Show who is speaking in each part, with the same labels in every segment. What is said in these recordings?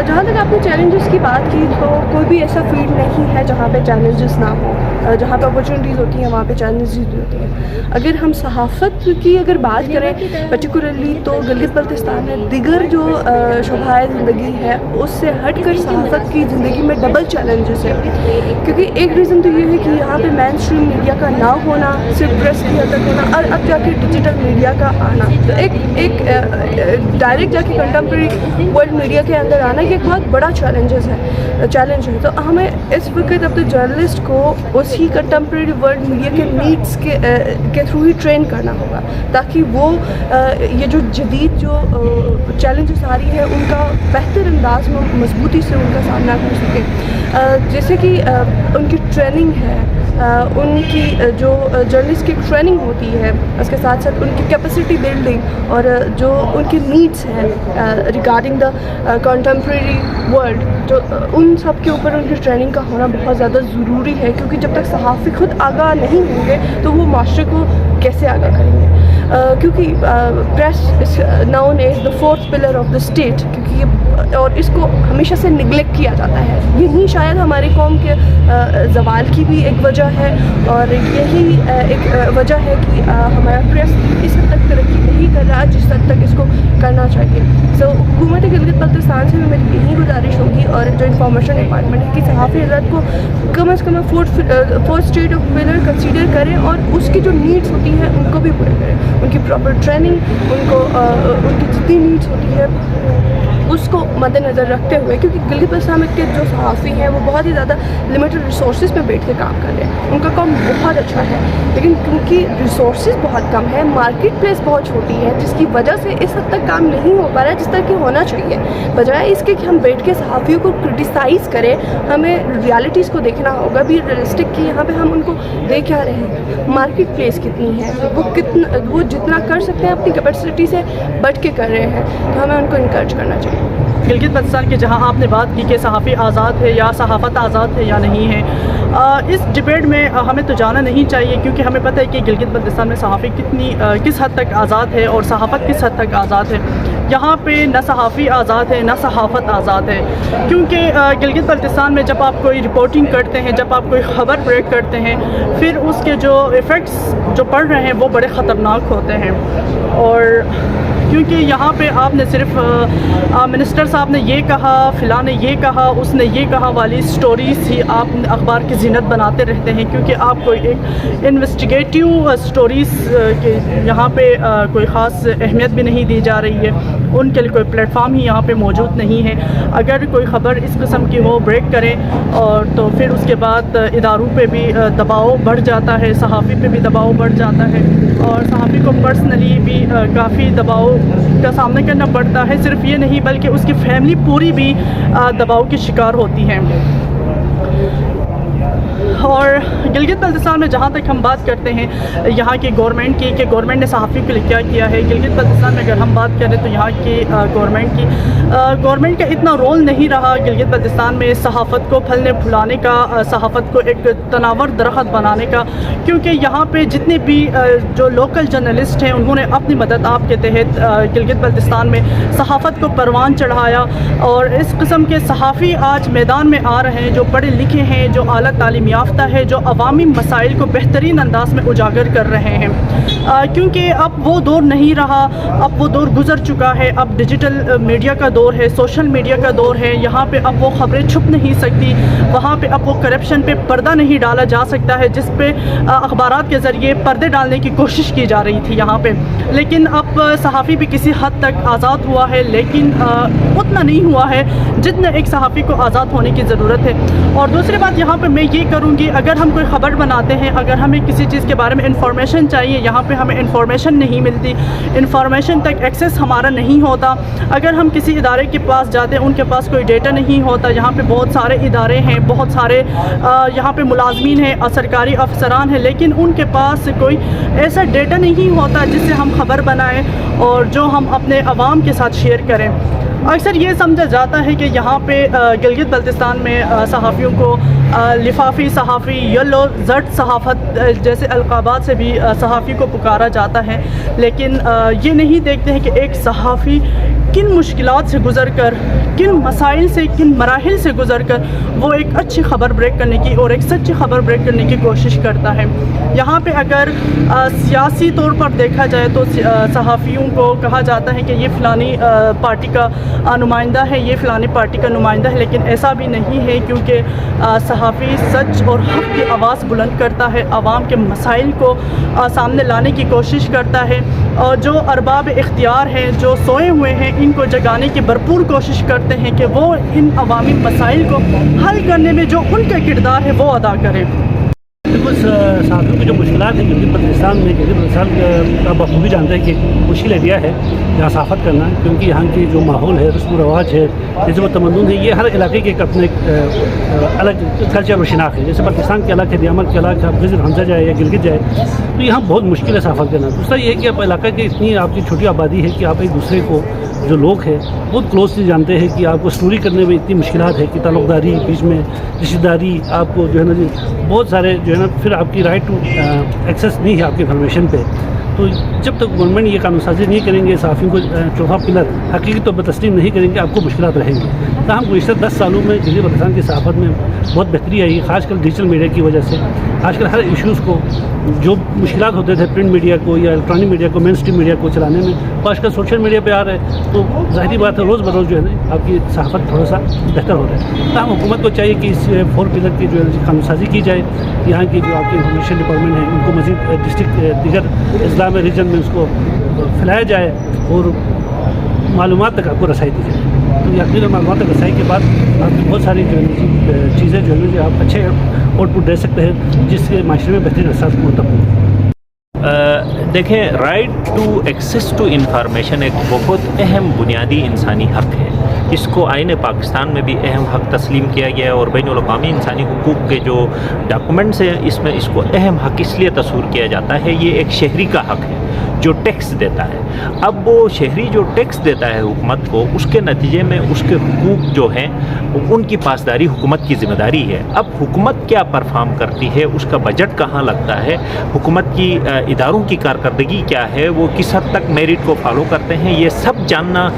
Speaker 1: जहाँ तक आपने चैलेंजेस की बात की तो कोई भी ऐसा फील्ड नहीं है जहाँ पे चैलेंजेस ना हो, जहाँ पे अपॉर्चुनिटीज़ होती हैं वहाँ पे चैलेंजेस भी होती हैं। अगर हम सहाफ़त की अगर बात करें पर्टिकुलरली तो गिलगित बल्तिस्तान में दिगर जो शोभाए ज़िंदगी है उससे हट कर सहाफ़त की ज़िंदगी में डबल चैलेंजेस है, क्योंकि एक रीज़न तो ये है कि यहाँ पे मेन स्ट्रीम मीडिया का ना होना, सिर्फ प्रेस की हद तक होना और अब जाके डिजिटल मीडिया का आना, तो एक डायरेक्ट जाके कंटेम्प्रेरी वर्ल्ड मीडिया के अंदर आना ये एक बहुत बड़ा चैलेंज है। तो हमें इस वक्त अपने जर्नलिस्ट को उसी कंटेम्प्रेरी वर्ल्ड मीडिया के नीड्स के थ्रू ही ट्रेन करना होगा, ताकि वो ये जो जदीद जो चैलेंजेस आ रही है उनका बेहतर अंदाज में मजबूती से उनका सामना कर सके। जैसे कि उनकी ट्रेनिंग है, उनकी जो जर्नलिस्ट की ट्रेनिंग होती है, उसके साथ साथ उनकी कैपेसिटी बिल्डिंग और जो उनकी नीड्स हैं रिगार्डिंग द कंटेम्प्रेरी वर्ल्ड, तो उन सब के ऊपर उनकी ट्रेनिंग का होना बहुत ज़्यादा ज़रूरी है, क्योंकि जब तक सहाफ़ी खुद आगाह नहीं होंगे तो वो माशरे को कैसे आगाह करेंगे। क्योंकि press is known as the fourth pillar of the state, क्योंकि ये और इसको हमेशा से निगलेक्ट किया जाता है। यही शायद हमारी कौम के ज़वाल की भी एक वजह है और यही एक वजह है कि हमारा प्रेस इस हद तक तरक्की नहीं कर रहा जिस हद तक इसको करना चाहिए। सो हुकूमत गिलगित बल्तिस्तान से भी मेरी यही गुजारिश होगी और जो इंफॉर्मेशन डिपार्टमेंट है कि सहाफ़ी हज़रात को कम अज़ कम fourth state of pillar consider करें और उसकी जो नीड्स होती हैं उनको भी पूरे करें, उनकी प्रॉपर ट्रेनिंग, उनकी जितनी नीड्स होती है उसको मद्देनज़र रखते हुए, क्योंकि गिलगित बल्तिस्तान के जो सहाफ़ी हैं वो बहुत ही ज़्यादा लिमिटेड रिसोर्सेज पे बैठ के काम कर रहे हैं। उनका काम बहुत अच्छा है, लेकिन क्योंकि रिसोर्सेज बहुत कम है, मार्केट प्लेस बहुत छोटी है, जिसकी वजह से इस हद तक काम नहीं हो पा रहा है जिस तरह की होना चाहिए। बजाय इसके कि हम बैठ के सहाफ़ियों को क्रिटिसाइज़ करें, हमें रियलिटीज़ को देखना होगा, भी रियलिस्टिक कि यहाँ पर हम उनको देख क्या रहे हैं, मार्केट प्लेस कितनी है, वो जितना कर सकते हैं अपनी कैपेसिटी से बढ़ के कर रहे हैं, तो हमें उनको इनकरेज करना चाहिए।
Speaker 2: गिलगित बल्तिस्तान की जहां आपने बात की कि सहाफ़ी आज़ाद है या सहाफ़त आज़ाद है या नहीं है, इस डिबेट में हमें तो जाना नहीं चाहिए, क्योंकि हमें पता है कि गिलगित बल्तिस्तान में सहाफ़ी किस हद तक आज़ाद है और सहाफ़त किस हद तक आज़ाद है। यहाँ पे न सहाफ़ी आज़ाद है न सहाफ़त आज़ाद है, क्योंकि गिलगित बल्तिस्तान में जब आप कोई रिपोर्टिंग करते हैं, जब आप कोई ख़बर ब्रेक करते हैं, फिर उसके जो इफ़ेक्ट्स जो पड़ रहे हैं वो बड़े ख़तरनाक होते हैं। और क्योंकि यहाँ पे आपने सिर्फ मिनिस्टर साहब ने ये कहा, फ़िलहाल ने ये कहा, उसने ये कहा वाली स्टोरीज़ ही आप अखबार की ज़ीनत बनाते रहते हैं, क्योंकि आपको एक इन्वेस्टिगेटिव स्टोरीज़ के यहाँ पे कोई ख़ास अहमियत भी नहीं दी जा रही है, उनके लिए कोई प्लेटफार्म ही यहाँ पे मौजूद नहीं है। अगर कोई ख़बर इस किस्म की हो ब्रेक करें और तो फिर उसके बाद इदारों पे भी दबाव बढ़ जाता है, सहाफ़ी पे भी दबाव बढ़ जाता है और सहाफ़ी को पर्सनली भी काफ़ी दबाव का सामना करना पड़ता है। सिर्फ ये नहीं बल्कि उसकी फैमिली पूरी भी दबाव की शिकार होती है। और गिलगित बल्तिस्तान में जहाँ तक हम बात करते हैं यहाँ की गवर्नमेंट की कि गवर्नमेंट ने सहाफ़ी के लिए क्या किया है, गिलगित बल्तिस्तान में अगर हम बात करें तो यहाँ की गवर्नमेंट का इतना रोल नहीं रहा गिलगित बल्तिस्तान में सहाफ़त को फलने फुलाने का, सहाफ़त को एक तनावर दरख्त बनाने का, क्योंकि यहाँ पे जितने भी जो लोकल जर्नलिस्ट हैं उन्होंने अपनी मदद आपके तहत गिलगित बल्तिस्तान में सहाफ़त को परवान चढ़ाया और इस किस्म के सहाफ़ी आज मैदान में आ रहे हैं जो पढ़े लिखे हैं, जो आला तालीम याफ्ता है, जो अवामी मसाइल को बेहतरीन अंदाज में उजागर कर रहे हैं। क्योंकि अब वो दौर नहीं रहा, अब वो दौर गुजर चुका है, अब डिजिटल मीडिया का दौर है, सोशल मीडिया का दौर है। यहाँ पे अब वो ख़बरें छुप नहीं सकती, वहाँ पे अब वो करप्शन पे पर्दा नहीं डाला जा सकता है जिस पे अखबारात के ज़रिए पर्दे डालने की कोशिश की जा रही थी यहाँ पे। लेकिन अब सहाफ़ी भी किसी हद तक आज़ाद हुआ है, लेकिन उतना नहीं हुआ है जितना एक सहाफ़ी को आज़ाद होने की ज़रूरत है। और दूसरी बात यहाँ पे मैं ये करूँगी, अगर हम कोई ख़बर बनाते हैं, अगर हमें किसी चीज़ के बारे में इंफॉर्मेशन चाहिए, यहाँ पे हमें इंफॉर्मेशन नहीं मिलती, इंफॉर्मेशन तक एक्सेस हमारा नहीं होता। अगर हम किसी इदारे के पास जाते हैं, उनके पास कोई डेटा नहीं होता। यहाँ पे बहुत सारे इदारे हैं, बहुत सारे यहाँ पे मुलाजमीन हैं, सरकारी अफसरान हैं, लेकिन उनके पास कोई ऐसा डेटा नहीं होता जिससे हम ख़बर बनाएँ और जो हम अपने अवाम के साथ शेयर करें। अक्सर ये समझा जाता है कि यहाँ पे गिलगित बल्तिस्तान में सहाफ़ियों को लिफाफी सहाफ़ी, येलो ज़र्द सहाफ़त जैसे अलक़ाबात से भी सहाफ़ी को पुकारा जाता है, लेकिन ये नहीं देखते हैं कि एक सहाफ़ी کن مشکلات سے گزر کر، کن مسائل سے، کن مراحل سے گزر کر وہ ایک اچھی خبر بریک کرنے کی اور ایک سچی خبر بریک کرنے کی کوشش کرتا ہے۔ یہاں پہ اگر سیاسی طور پر دیکھا جائے تو صحافیوں کو کہا جاتا ہے کہ یہ فلانی پارٹی کا نمائندہ ہے، یہ فلانی پارٹی کا نمائندہ ہے، لیکن ایسا بھی نہیں ہے، کیونکہ صحافی سچ اور حق کی آواز بلند کرتا ہے، عوام کے مسائل کو سامنے لانے کی کوشش کرتا ہے، اور جو ارباب اختیار ہیں، جو سوئے ہوئے ہیں، ان کو جگانے کی بھرپور کوشش کرتے ہیں کہ وہ ان عوامی مسائل کو حل کرنے میں جو ان کا کردار ہے وہ ادا کریں۔
Speaker 3: بالکل صحافیوں کی جو مشکلات ہیں گلگت بلتستان میں، گلگت بلتستان کا بخوبی جانتے ہیں کہ مشکل ایریا ہے یہاں صحافت کرنا، کیونکہ یہاں کی جو ماحول ہے، رسم و رواج ہے، جیسے وہ تمدن ہے، یہ ہر علاقے کے ایک اپنے الگ کلچر و شناخت ہے۔ جیسے پاکستان کے الگ ہے، دیامر کے الگ ہے، آپ وزٹ حمزہ جائے یا گلگت جائے تو یہاں بہت مشکل ہے صحافت کرنا۔ دوسرا یہ ہے کہ آپ علاقہ کی اتنی آپ کی چھوٹی آبادی ہے کہ آپ ایک دوسرے کو جو لوگ ہیں بہت کلوزلی جانتے ہیں کہ آپ کو اسٹوری کرنے میں اتنی مشکلات ہے کہ تعلق داری بیچ میں، رشتہ داری، آپ کو جو ہے نا جی بہت سارے جو ہے نا، پھر آپ کی رائٹ ٹو ایکسیس نہیں ہے آپ کی انفارمیشن پہ۔ تو جب تک گورنمنٹ یہ قانون سازی نہیں کریں گے، صحافیوں کو چوتھا پلر حقیقی طور پر تسلیم نہیں کریں گے، آپ کو مشکلات رہیں گی۔ تاہم گزشتہ 10 سالوں میں گلگت بلتستان کی صحافت میں بہت بہتری آئی، خاص کر ڈیجیٹل میڈیا کی وجہ سے۔ آج کل ہر ایشوز کو جو مشکلات ہوتے تھے پرنٹ میڈیا کو یا الیکٹرانک میڈیا کو، مین اسٹریم میڈیا کو چلانے میں، وہ آج کل سوشل میڈیا پہ آ رہے ہیں، تو ظاہری بات ہے روز بروز جو ہے نا آپ کی صحافت تھوڑا سا بہتر ہو رہا ہے۔ تاہم حکومت کو چاہیے کہ اس 4 پلر کی جو ہے قانون سازی کی جائے، یہاں کی جو آپ کی انفارمیشن ڈپارٹمنٹ ہے ان کو مزید ڈسٹرکٹ دیگر اضلاع میں، ریجن میں اس کو پھیلایا جائے اور معلومات تک آپ کو رسائی دی جائے۔ تو یقیناً معلومات تک رسائی کے بعد آپ کی بہت ساری جو ہے چیزیں جو ہے جو آپ اچھے آؤٹ پٹ دے سکتے ہیں، جس سے معاشرے میں بہترین اثرات مرتب ہوں۔
Speaker 4: دیکھیں، right to access to information ایک بہت اہم بنیادی انسانی حق ہے۔ اس کو آئین پاکستان میں بھی اہم حق تسلیم کیا گیا ہے، اور بین الاقوامی انسانی حقوق کے جو ڈاکومنٹس ہیں اس میں اس کو اہم حق اس لیے تصور کیا جاتا ہے، یہ ایک شہری کا حق ہے جو ٹیکس دیتا ہے۔ اب وہ شہری جو ٹیکس دیتا ہے حکومت کو، اس کے نتیجے میں اس کے حقوق جو ہیں ان کی پاسداری حکومت کی ذمہ داری ہے۔ اب حکومت کیا پرفارم کرتی ہے، اس کا بجٹ کہاں لگتا ہے، حکومت کی اداروں کی کارکردگی کیا ہے، وہ کس حد تک میرٹ کو فالو کرتے ہیں، یہ سب جاننا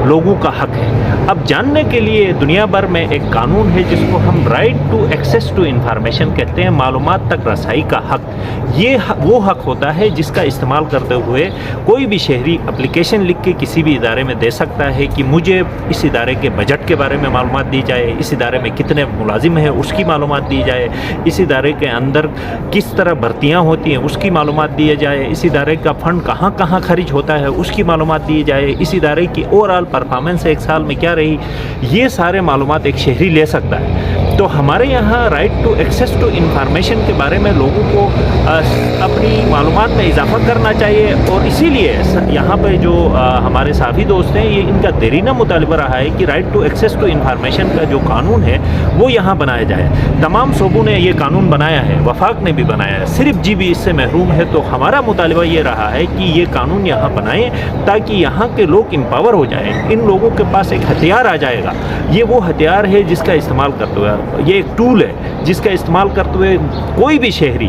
Speaker 4: لوگوں کا حق ہے۔ اب جاننے کے لیے دنیا بھر میں ایک قانون ہے جس کو ہم right to access to information کہتے ہیں، معلومات تک رسائی کا حق۔ یہ وہ حق ہوتا ہے جس کا استعمال کرتے ہوئے کوئی بھی شہری اپلیکیشن لکھ کے کسی بھی ادارے میں دے سکتا ہے کہ مجھے اس ادارے کے بجٹ کے بارے میں معلومات دی جائے، اس ادارے میں کتنے ملازم ہیں اس کی معلومات دی جائے، اس ادارے کے اندر کس طرح بھرتیاں ہوتی ہیں اس کی معلومات دی جائے، اس ادارے کا فنڈ کہاں کہاں خرچ ہوتا ہے اس کی معلومات دی جائے، اس ادارے کی اوور آل پرفارمنس ایک سال میں کیا رہی، یہ سارے معلومات ایک شہری لے سکتا ہے۔ تو ہمارے یہاں right to access to information کے بارے میں لوگوں کو اپنی معلومات میں اضافہ کرنا چاہیے، اور اسی لیے یہاں پہ جو ہمارے صحافی دوست ہیں، یہ ان کا دیرینہ مطالبہ رہا ہے کہ right to access to information کا جو قانون ہے وہ یہاں بنایا جائے۔ تمام صوبوں نے یہ قانون بنایا ہے، وفاق نے بھی بنایا ہے، صرف جی بھی اس سے محروم ہے۔ تو ہمارا مطالبہ یہ رہا ہے کہ یہ قانون یہاں بنائیں تاکہ یہاں کے لوگ امپاور ہو جائیں، ان لوگوں کے پاس ایک ہتھیار آ جائے گا۔ یہ وہ ہتھیار ہے جس کا استعمال کرتے ہوئے، یہ ایک ٹول ہے جس کا استعمال کرتے ہوئے کوئی بھی شہری،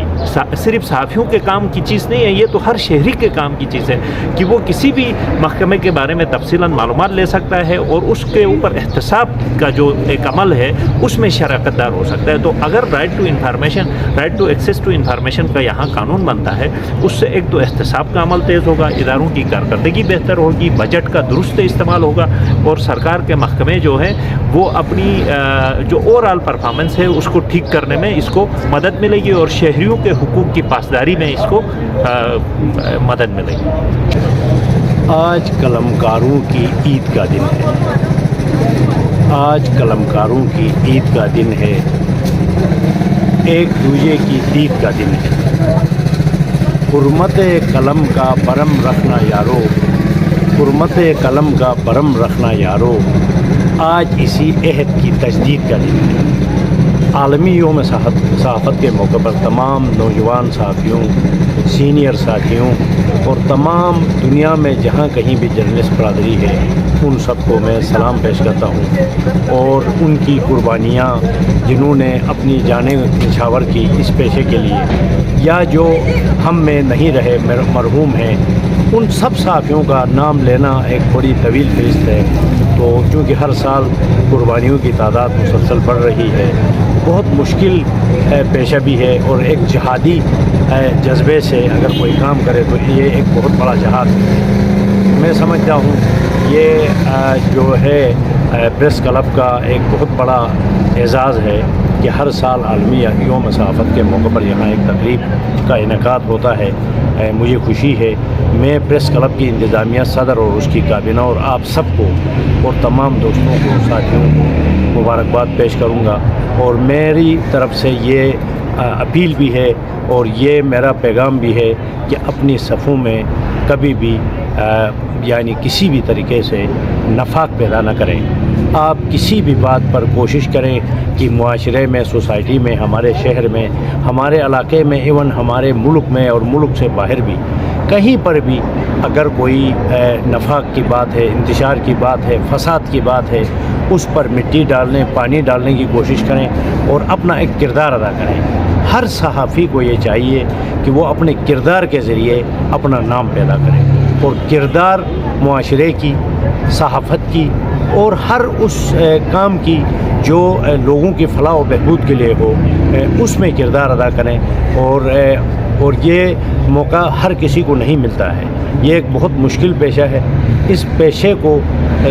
Speaker 4: صرف صحافیوں کے کام کی چیز نہیں ہے، یہ تو ہر شہری کے کام کی چیز ہے کہ وہ کسی بھی محکمے کے بارے میں تفصیلاً معلومات لے سکتا ہے اور اس کے اوپر احتساب کا جو ایک عمل ہے اس میں شراکت دار ہو سکتا ہے۔ تو اگر right to information, right to access to information کا یہاں قانون بنتا ہے، اس سے ایک تو احتساب کا عمل تیز ہوگا، اداروں کی کارکردگی بہتر ہوگی، بجٹ کا درست استعمال ہوگا، اور سرکار کے محکمے جو ہیں وہ اپنی جو اوور آل پرفارمنس ہے اس کو ٹھیک کرنے میں اس کو مدد ملے گی، اور شہریوں کے حقوق کی پاسداری میں اس کو مدد ملے گی۔
Speaker 3: آج قلمکاروں کی عید کا دن ہے، آج قلمکاروں کی عید کا دن ہے، ایک دوسرے کی دید کا دن ہے۔ حرمت قلم کا برم رکھنا یارو، حرمت قلم کا برم رکھنا یارو، آج اسی عہد کی تجدید کا دن ہے۔ عالمی یوم صحافت کے موقع پر تمام نوجوان صحافیوں، سینئر ساتھیوں اور تمام دنیا میں جہاں کہیں بھی جرنلسٹ برادری ہے، ان سب کو میں سلام پیش کرتا ہوں، اور ان کی قربانیاں جنہوں نے اپنی جانیں نچھاور کی اس پیشے کے لیے، یا جو ہم میں نہیں رہے مرحوم ہیں،
Speaker 5: उन सब सहाफ़ियों का नाम लेना एक बड़ी तवील फ़हरिस्त है। तो चूँकि हर साल कुर्बानियों की तादाद मुसलसल बढ़ रही है, बहुत मुश्किल पेशा भी है, और एक जहादी जज्बे से अगर कोई काम करे तो ये एक बहुत बड़ा जहाद है। मैं समझता हूँ ये जो है प्रेस क्लब का एक बहुत बड़ा एजाज़ है कि हर साल आलमी यौम सहाफ़त के मौके पर यहाँ एक तकरीब का इनेकाद होता है। मुझे खुशी है। मैं प्रेस क्लब की इंतज़ामिया, सदर और उसकी काबिना और आप सबको और तमाम दोस्तों को, साथियों को मुबारकबाद पेश करूँगा। और मेरी तरफ से ये अपील भी है और ये मेरा पैगाम भी है कि अपनी सफ़ों में कभी भी यानी किसी भी तरीके से नफाक पैदा न करें। आप किसी भी बात पर कोशिश करें कि मुआशरे में, सोसाइटी में, हमारे शहर में, हमारे इलाके में, इवन हमारे मुल्क में और मुल्क से बाहर भी कहीं पर भी अगर कोई नफाक की बात है, इंतशार की बात है, फसाद की बात है, उस पर मिट्टी डालने, पानी डालने की कोशिश करें और अपना एक किरदार अदा करें। हर सहाफ़ी को ये चाहिए कि वो अपने किरदार के ज़रिए अपना नाम पैदा करें, और किरदार मुआशरे की, सहाफ़त की और हर उस काम की जो लोगों की फलाह व बहबूद के लिए हो, उसमें किरदार अदा करें। और ये मौका हर किसी को नहीं मिलता है। ये एक बहुत मुश्किल पेशा है। इस पेशे को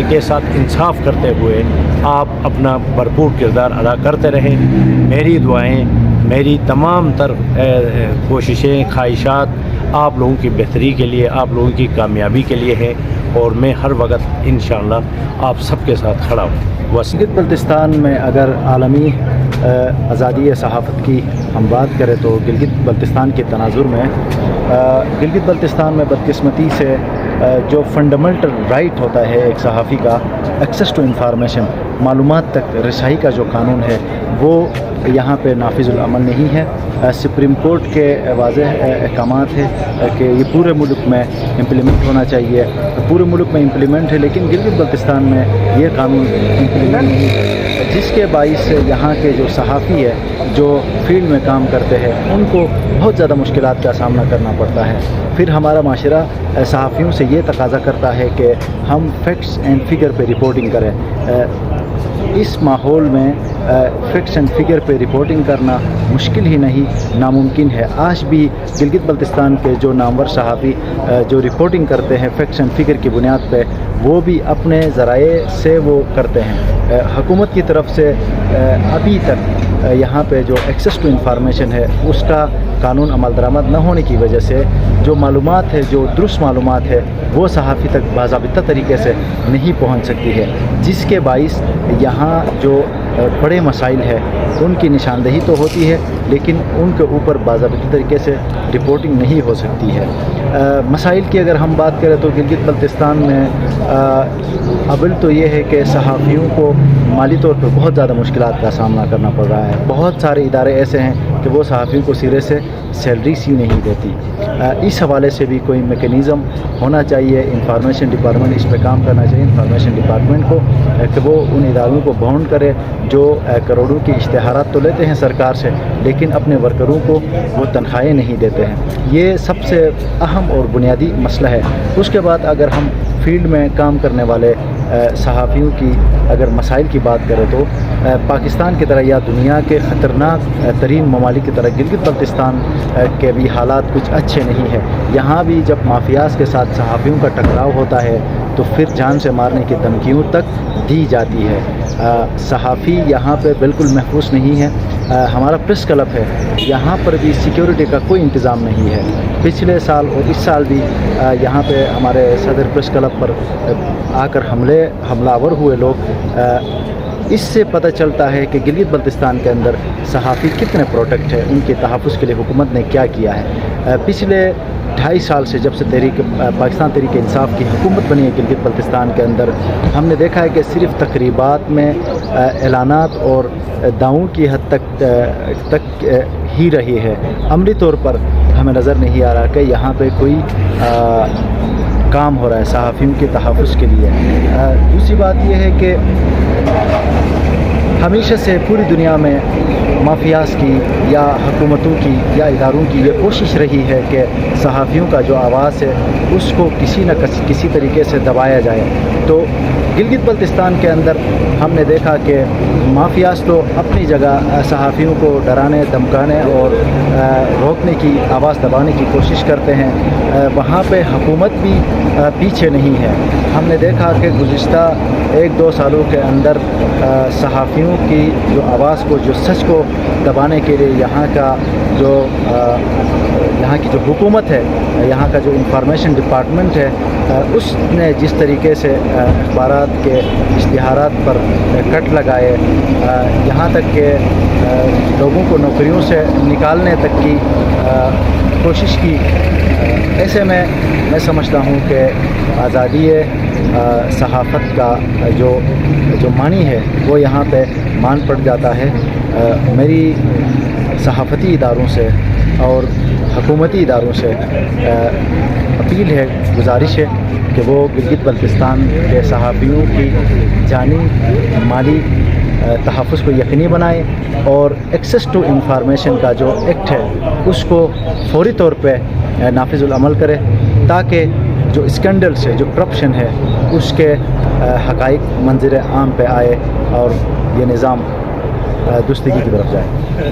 Speaker 5: के साथ इंसाफ करते हुए आप अपना भरपूर किरदार अदा करते रहें। मेरी दुआएं, मेरी तमाम तर कोशिशें, ख्वाहिशात आप लोगों की बेहतरी के लिए, आप लोगों की कामयाबी के लिए है, और मैं हर वक्त इंशाअल्लाह आप सबके साथ खड़ा हूँ।
Speaker 6: गिलगित बल्तिस्तान में अगर आलमी आज़ादी सहाफ़त की हम बात करें तो गिलगित बल्तिस्तान के तनाजुर में गिलगित बल्तिस्तान में बदकिस्मती से जो फंडामेंटल राइट होता है एक सहाफ़ी का, एक्सेस टू इंफॉर्मेशन, मालूमात तक रसाई का जो कानून है वो यहाँ पे नाफिजुल अमल नहीं है। सुप्रीम कोर्ट के वाज़ेह अहकामात है कि ये पूरे मुल्क में इम्प्लीमेंट होना चाहिए, पूरे मुल्क में इम्प्लीमेंट है, लेकिन गिलगित बल्तिस्तान में ये कानून इम्प्लीमेंट नहीं है, जिसके बाइस यहाँ के जो सहाफ़ी है जो फील्ड में काम करते हैं उनको बहुत ज़्यादा मुश्किलात का सामना करना पड़ता है। फिर हमारा माशरा सहाफ़ियों से ये तकाज़ा करता है कि हम फैक्ट्स एंड फिगर पे रिपोर्टिंग करें। इस माहौल में फैक्ट्स एंड फिगर पे रिपोर्टिंग करना मुश्किल ही नहीं, नामुमकिन है। आज भी गिलगित बल्तिस्तान के जो नामवर सहाफ़ी जो रिपोर्टिंग करते हैं फैक्ट्स एंड फिगर की बुनियाद पे, वो भी अपने ज़राए से वो करते हैं। हुकूमत की तरफ से अभी तक यहाँ पे जो एक्सेस टू इंफॉर्मेशन है उसका कानून अमल दरामद न होने की वजह से जो मालूमात है, जो दुरुस्त मालूमात है, वो सहाफ़ी तक बाज़ाबिता तरीके से नहीं पहुँच सकती है, जिसके बाइस यहाँ जो बड़े मसाइल है उनकी निशानदेही तो होती है लेकिन उनके ऊपर बाज़ाबिता तरीके से रिपोर्टिंग नहीं हो सकती है। मसाइल की अगर हम बात करें तो गिलगित बल्तिस्तान में अव्वल तो ये है कि सहाफ़ियों को माली तौर पर बहुत ज़्यादा मुश्किलात का सामना करना पड़ रहा है। बहुत सारे इदारे ऐसे हैं कि वो सहाफ़ियों को सिरे से सैलरीज ही नहीं देती। इस हवाले से भी कोई मेकनिज़म होना चाहिए। इंफॉर्मेशन डिपार्टमेंट इस पर काम करना चाहिए, इंफॉर्मेशन डिपार्टमेंट को, कि वो उन इदारों को बाउंड करे जो करोड़ों की इश्तिहारात तो लेते हैं सरकार से लेकिन अपने वर्करों को वो तनख्वाहें नहीं देते हैं। ये सबसे अहम और बुनियादी मसला है। उसके बाद अगर हम फील्ड में काम करने वाले सहाफ़ियों की अगर मसाइल की बात करें तो पाकिस्तान की तरह या दुनिया के ख़तरनाक तरीन ममालिक की तरह गिलगित बल्तिस्तान के भी हालात कुछ अच्छे नहीं है। यहाँ भी जब माफियाज के साथ सहाफ़ियों का टकराव होता है तो फिर जान से मारने की धमकियों तक दी जाती है। सहाफ़ी यहाँ पे बिल्कुल महफूज नहीं है। हमारा प्रेस क्लब है, यहाँ पर भी सिक्योरिटी का कोई इंतज़ाम नहीं है। पिछले साल और इस साल भी यहाँ पे हमारे सदर प्रेस क्लब पर आकर हमलावर हुए लोग। इससे पता चलता है कि गिलगित बल्तिस्तान के अंदर सहाफ़ी कितने प्रोटेक्ट है, उनके तहफ़्फ़ुज़ के लिए हुकूमत ने क्या किया है। पिछले 2.5 साल से जब से पाकिस्तान तहरीक इंसाफ की हुकूमत बनी है गिलगित बल्तिस्तान के अंदर, हमने देखा है कि सिर्फ तकरीबात में ऐलानात और दावों की हद तक ही रही है। अमली तौर पर हमें नज़र नहीं आ रहा कि यहाँ पे कोई काम हो रहा है सहाफ़ियों के तहफ़्फ़ुज़ के लिए। दूसरी बात यह है कि ہمیشہ سے پوری دنیا میں مافیاز کی یا حکومتوں کی یا اداروں کی یہ کوشش رہی ہے کہ صحافیوں کا جو آواز ہے اس کو کسی نہ کسی طریقے سے دبایا جائے. تو گلگت بلتستان کے اندر ہم نے دیکھا کہ مافیاز تو اپنی جگہ صحافیوں کو ڈرانے دھمکانے اور روکنے کی آواز دبانے کی کوشش کرتے ہیں. وہاں پہ حکومت بھی پیچھے نہیں ہے. ہم نے دیکھا کہ گزشتہ 1-2 سالوں کے اندر صحافیوں کی جو آواز کو جو سچ کو دبانے کے لیے یہاں کی جو حکومت ہے, یہاں کا جو انفارمیشن ڈپارٹمنٹ ہے, اس نے جس طریقے سے اخبارات کے اشتہارات پر کٹ لگائے, یہاں تک کہ لوگوں کو نوکریوں سے نکالنے تک کی کوشش کی, ایسے میں سمجھتا ہوں کہ آزادی صحافت کا جو معنی ہے وہ یہاں پہ مان پڑ جاتا ہے. میری صحافتی اداروں سے اور حکومتی اداروں سے اپیل ہے, گزارش ہے کہ وہ گلگت بلتستان کے صحافیوں کی جانی مالی تحفظ کو یقینی بنائیں اور ایکسیس ٹو انفارمیشن کا جو ایکٹ ہے اس کو فوری طور پہ نافذ العمل کرے, تاکہ جو اسکینڈلس ہے, جو کرپشن ہے, اس کے حقائق منظر عام پہ آئے اور یہ نظام درستگی کی طرف جائے.